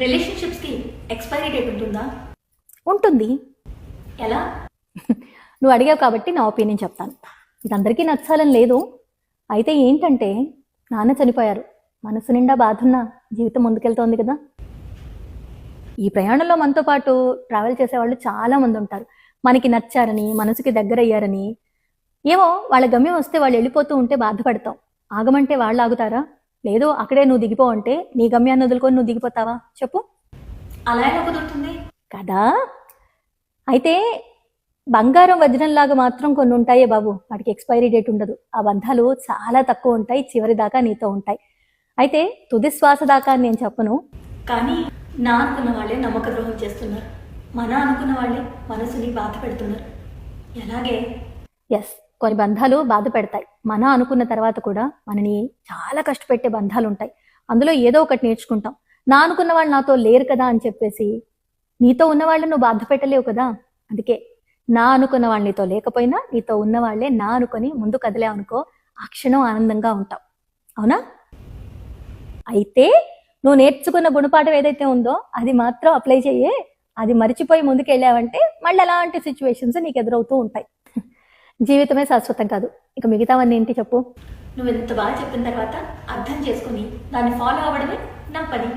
రిలేషన్షిప్స్కి expiry date ఉంటుందా? ఉంటుంది. ఎలా? నువ్వు అడిగావు కాబట్టి నా ఒపీనియన్ చెప్తాను. ఇది అందరికీ నచ్చాలని లేదు. అయితే ఏంటంటే, నాన్న చనిపోయారు, మనసు నిండా బాధున్న జీవితం ముందుకెళ్తోంది కదా. ఈ ప్రయాణంలో మనతో పాటు ట్రావెల్ చేసేవాళ్ళు చాలా మంది ఉంటారు. మనకి నచ్చారని, మనసుకి దగ్గర అయ్యారని. ఏమో వాళ్ళ గమ్యం వస్తే వాళ్ళు వెళ్ళిపోతూ ఉంటే బాధపడతాం. ఆగమంటే వాళ్ళు ఆగుతారా? లేదు అక్కడే నువ్వు దిగిపో అంటే నీ గమ్యాన్ని వదులుకొని నువ్వు దిగిపోతావా చెప్పు? అలా ఎలా కుదురుతుంది కదా. అయితే బంగారం వజ్రంలాగా మాత్రం కొన్ని ఉంటాయే బాబు, వాటికి ఎక్స్పైరీ డేట్ ఉండదు. ఆ బంధాలు చాలా తక్కువ ఉంటాయి, చివరి దాకా నీతో ఉంటాయి. అయితే తుది శ్వాస దాకా అని నేను చెప్పను, కానీ నా అనుకున్న వాళ్ళే నమ్మక ద్రోహం చేస్తున్నారు, మన అనుకున్న వాళ్ళే మనసుని బాధ పెడుతున్నారు. ఎలాగే? ఎస్, కొన్ని బంధాలు బాధ పెడతాయి. మన అనుకున్న తర్వాత కూడా మనని చాలా కష్టపెట్టే బంధాలు ఉంటాయి. అందులో ఏదో ఒకటి నేర్చుకుంటాం. నా అనుకున్న వాళ్ళు నాతో లేరు కదా అని చెప్పేసి నీతో ఉన్న వాళ్ళని నువ్వు బాధ పెట్టలేవు కదా. అందుకే నా అనుకున్న వాళ్ళు నీతో లేకపోయినా నీతో ఉన్న వాళ్ళే నా అనుకొని ముందు కదిలే అనుకో, ఆ క్షణం ఆనందంగా ఉంటావు. అవునా? అయితే నువ్వు నేర్చుకున్న గుణపాఠం ఏదైతే ఉందో అది మాత్రం అప్లై చెయ్యే. అది మర్చిపోయి ముందుకు వెళ్ళావంటే మళ్ళీ అలాంటి సిచ్యువేషన్స్ నీకు ఎదురవుతూ ఉంటాయి. జీవితమే శాశ్వతం కాదు, ఇక మిగతావన్నీ ఏంటి చెప్పు? నువ్వు ఎంత బాగా చెప్పిన తర్వాత అర్థం చేసుకుని దాన్ని ఫాలో అవ్వడమే నా పని.